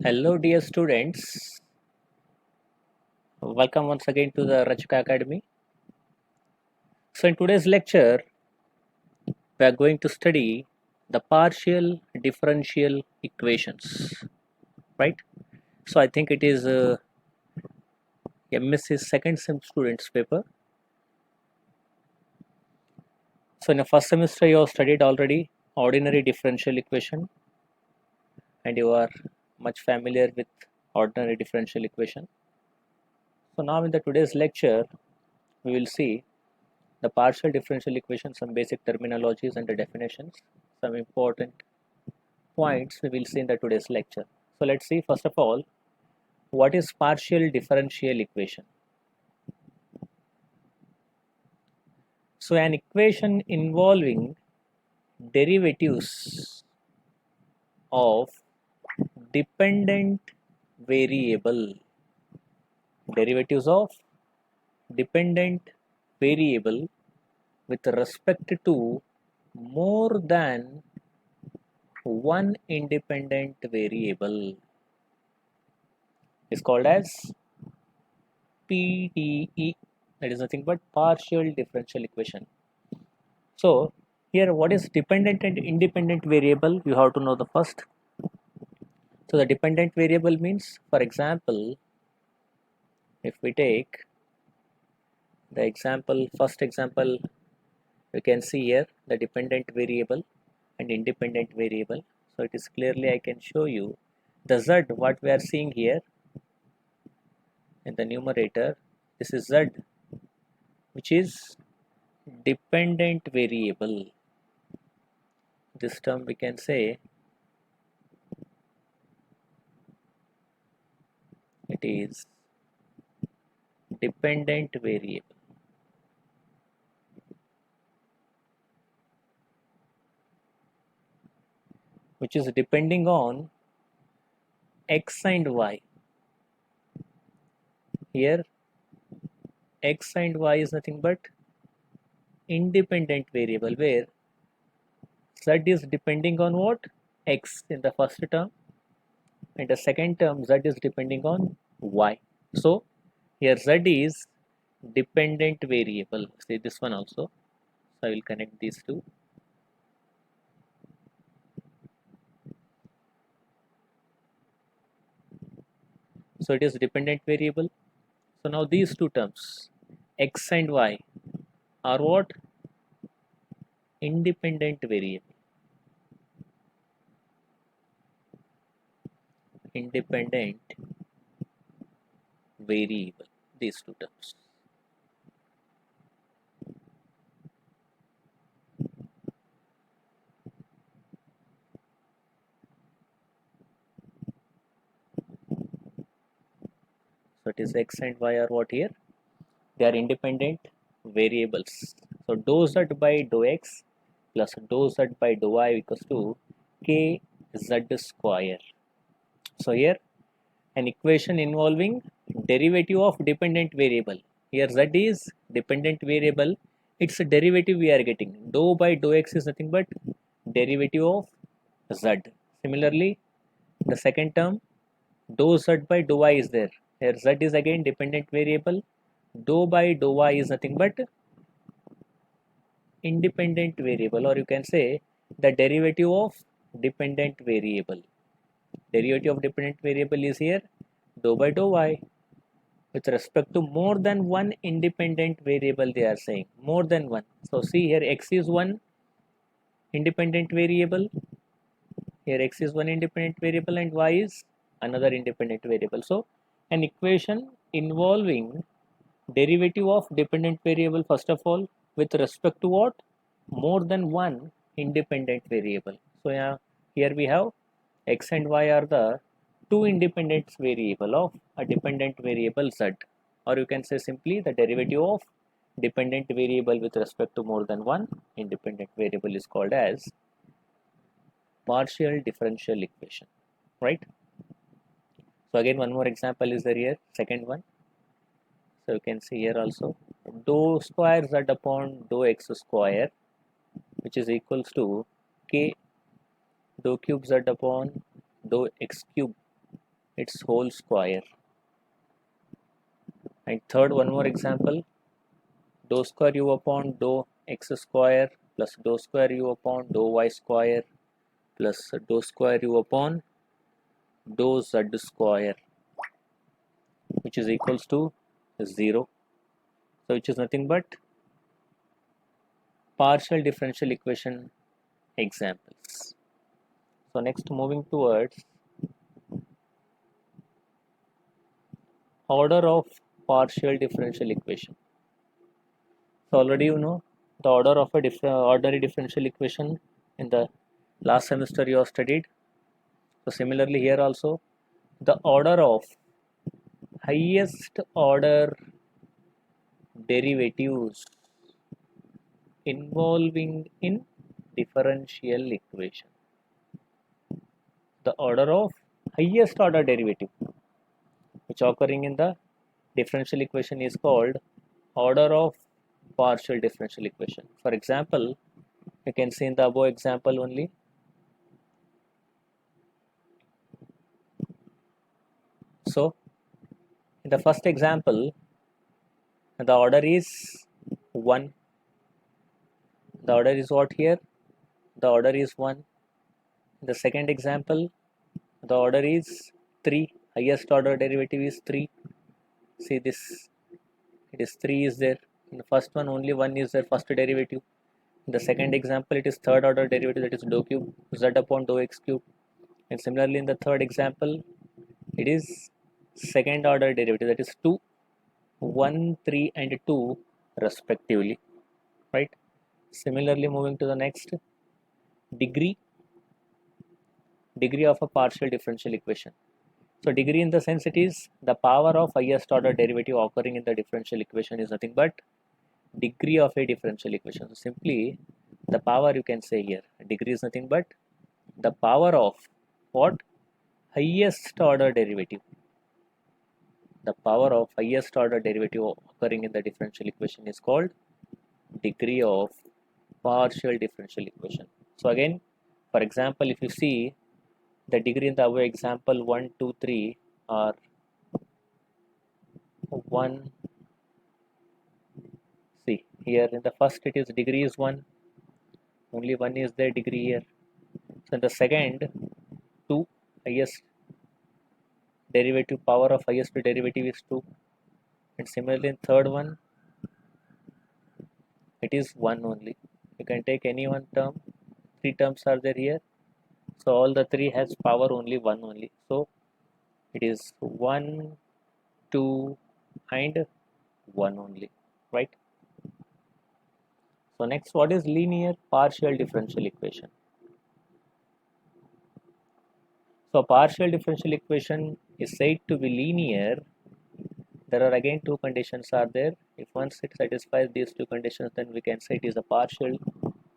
Hello, dear students. Welcome once again to the Rachka Academy. So, in today's lecture, we are going to study the partial differential equations, right? So, I think it is MSc second sem students paper. So, in the first semester, you have studied already ordinary differential equation, and you are much familiar with ordinary differential equation. So, now in the today's lecture, we will see the partial differential equation, some basic terminologies and the definitions, some important points we will see in the today's lecture. So let's see first of all, what is partial differential equation? So an equation involving derivatives of dependent variable, derivatives of dependent variable with respect to more than one independent variable is called as PDE, that is nothing but partial differential equation. So here what is dependent and independent variable, you have to know the first. So the dependent variable means, for example, if we take the example, first example, you can see here the dependent variable and independent variable. So it is clearly, I can show you the z, what we are seeing here in the numerator, this is z, which is dependent variable. This term we can say it is dependent variable, which is depending on x and y. Here x and y is nothing but independent variable, where z is depending on what? X in the first term, and the second term z is depending on y. So here z is dependent variable. See this one also. So I will connect these two. So it is dependent variable. So now these two terms, x and y, are what? Independent variable. Independent variable, these two terms. So it is x and y are what here? They are independent variables. So dou z by dou x plus dou z by dou y equals to k z square. So here an equation involving derivative of dependent variable. Here z is dependent variable. Its derivative we are getting. Dou by dou x is nothing but derivative of z. Similarly, the second term, dou z by dou y is there. Here z is again dependent variable. Dou by dou y is nothing but independent variable, or you can say the derivative of dependent variable. Derivative of dependent variable is here dou by dou y with respect to more than one independent variable. They are saying more than one. So see here x is one independent variable, here x is one independent variable and y is another independent variable. So an equation involving derivative of dependent variable, first of all, with respect to what? More than one independent variable. So yeah, here we have x and y are the two independent variable of a dependent variable z, or you can say simply the derivative of dependent variable with respect to more than one independent variable is called as partial differential equation, right? So again, one more example is there here, second one. So you can see here also dou square z upon dou x square, which is equals to k dou cube z upon dou x cube. its whole square. And third, one more example, dou square u upon dou x square plus dou square u upon dou y square plus dou square u upon dou z square, which is equals to 0. So which is nothing but partial differential equation examples. So next, moving towards order of partial differential equation. So already you know the order of a ordinary differential equation in the last semester you have studied. So similarly here also the order of highest order derivatives involving in differential equation. The order of highest order derivative which occurring in the differential equation is called order of partial differential equation. For example, you can see in the above example only. So in the first example, the order is 1. The order is what here? The order is 1. In the second example, the order is 3. Highest order derivative is 3. See this, it is 3 is there. In the first one, only 1 is there, first derivative. In the second example, it is third order derivative, that is dou cube z upon dou x cube. And similarly, in the third example, it is second order derivative, that is 2, 1, 3 and 2 respectively, right? Similarly, moving to the next, degree of a partial differential equation. So degree in the sense it is the power of highest order derivative occurring in the differential equation is nothing but degree of a differential equation. So simply the power you can say here, degree is nothing but the power of what? Highest order derivative. The power of highest order derivative occurring in the differential equation is called degree of partial differential equation. So again, for example, if you see the degree in the above example 1, 2, 3 are 1. See here in the first it is degree is 1, only 1 is the degree here. So in the second 2, highest derivative, power of highest derivative is 2, and similarly in third one it is 1 only. You can take any one term, 3 terms are there here, so all the 3 has power only 1 only. So it is 1, 2 and 1 only, right? So next, what is linear partial differential equation? So partial differential equation is said to be linear. There are again two conditions are there. If once it satisfies these two conditions, then we can say it is a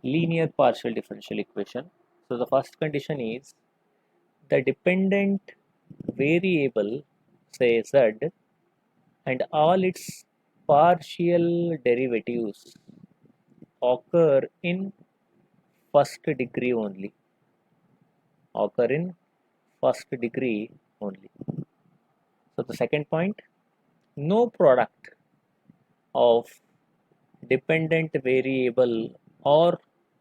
linear partial differential equation. So the first condition is the dependent variable, say z, and all its partial derivatives occur in first degree only. Occur in first degree only. So the second point, no product of dependent variable or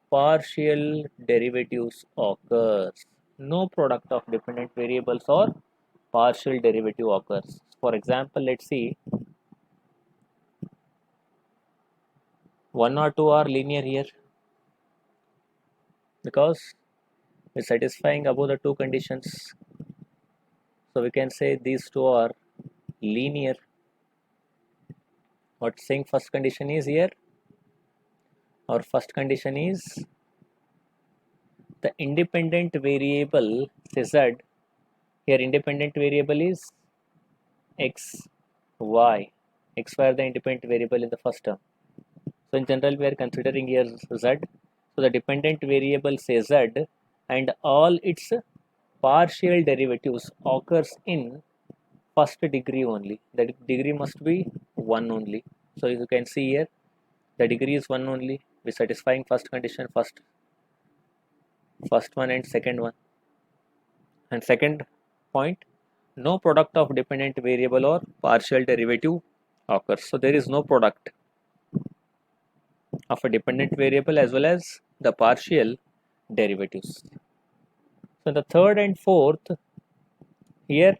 partial derivatives occurs. No product of dependent variables or partial derivative occurs. For example, let's see 1 or 2 are linear here because we're satisfying above the two conditions. So we can say these two are linear. What saying first condition is here? Our first condition is the independent variable, say z. Here independent variable is x, y. X, y are the independent variable in the first term. So in general we are considering here z. So the dependent variable say z and all its partial derivatives occurs in first degree only. The degree must be 1 only. So you can see here the degree is 1 only. We satisfying first condition, first one and second one. And second point, no product of dependent variable or partial derivative occurs. So there is no product of a dependent variable as well as the partial derivatives. So the third and fourth, here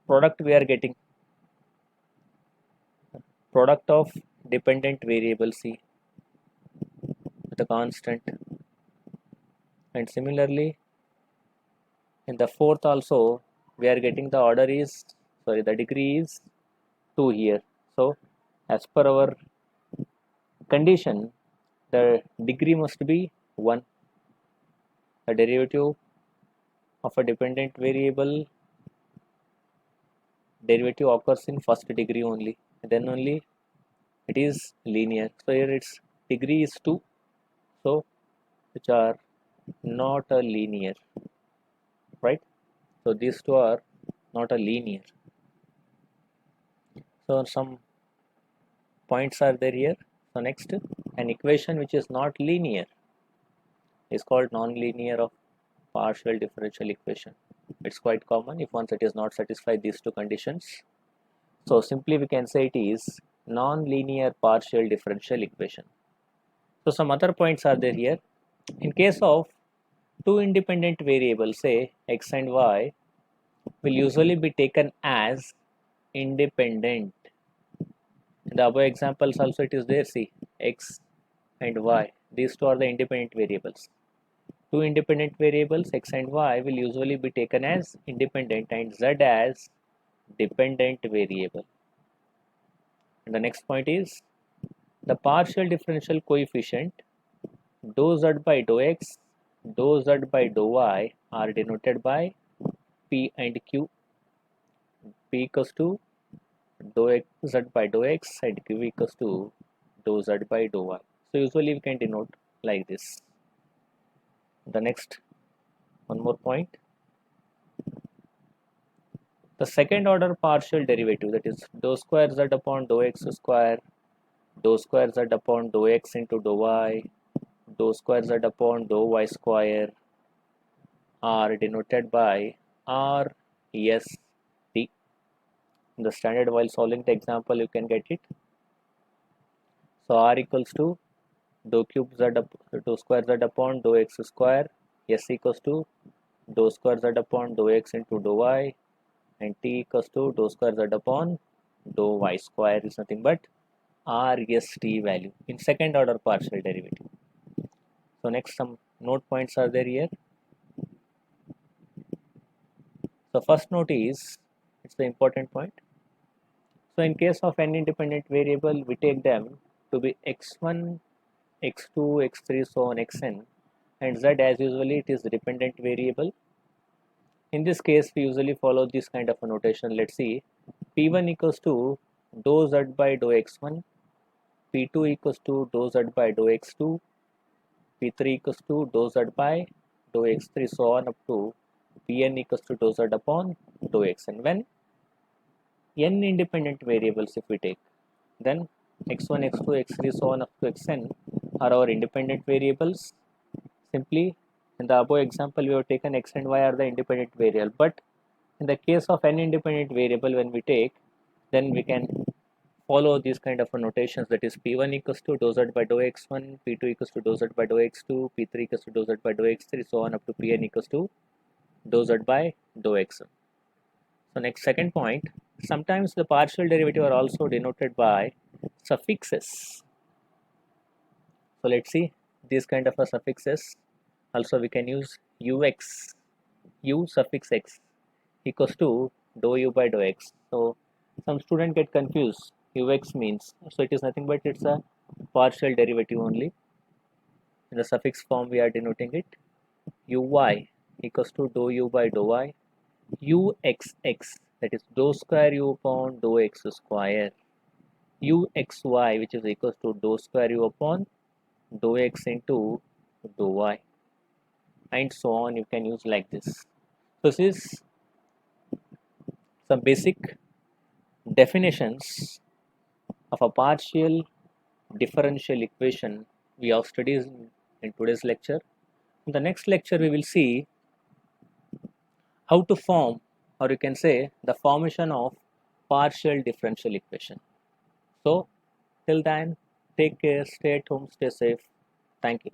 product we are getting product of dependent variable C with a constant, and similarly in the fourth also we are getting the order is, sorry, the degree is 2 here. So as per our condition, the degree must be 1. The derivative of a dependent variable derivative occurs in first degree only, then only it is linear. So here its degree is 2, so which are not a linear, right? So these two are not a linear. So some points are there here. So next, an equation which is not linear is called non-linear of partial differential equation. It's quite common if once it is not satisfied these two conditions. So simply we can say it is non-linear partial differential equation. So some other points are there here. In case of two independent variables, say x and y, will usually be taken as independent. In the above examples also it is there, see, x and y, these two are the independent variables. Two independent variables x and y will usually be taken as independent and z as dependent variable. And the next point is the partial differential coefficient dou z by dou x, dou z by dou y are denoted by p and q. P equals to dou x z by dou x and q equals to dou z by dou y. So usually we can denote like this. The next, one more point, the second order partial derivative, that is dou square z upon dou x square, dou square z upon dou x into dou y, dou square z upon dou y square are denoted by r s t. In the standard while solving the example you can get it. So r equals to dou cube z dou square z upon dou x square, s equals to dou square z upon dou x into dou y, and t equals to dou square z upon dou y square is nothing but r s t value in second order partial derivative. So next some note points are there here. So first note is, it's the important point. So in case of any independent variable, we take them to be x1, x2, x3, so on xn, and z as usually it is dependent variable. In this case, we usually follow this kind of a notation. Let's see, p1 equals to dou z by dou x1, p2 equals to dou z by dou x2, p3 equals to dou z by dou x3, so on up to pn equals to dou z upon dou xn. When n independent variables if we take, then x1, x2, x3, so on up to xn are our independent variables. Simply in the above example we have taken x and y are the independent variable, but in the case of n independent variable when we take, then we can follow these kind of notations, that is p1 equals to dou z by dou x1, p2 equals to dou z by dou x2, p3 equals to dou z by dou x3, so on up to pn equals to dou z by dou xn. So next second point, sometimes the partial derivative are also denoted by suffixes. So let's see these kind of suffixes. Also we can use ux, u suffix x equals to dou u by dou x. So some student get confused. Ux means, so it is nothing but it's a partial derivative only. In the suffix form we are denoting it. Uy equals to dou u by dou y. Uxx, that is dou square u upon dou x square. Uxy, which is equals to dou square u upon dou x into dou y, and so on. You can use like this. So this is some basic definitions of a partial differential equation we have studied in today's lecture. In the next lecture we will see how to form or you can say the formation of partial differential equation. So till then, take care, stay at home, stay safe. Thank you.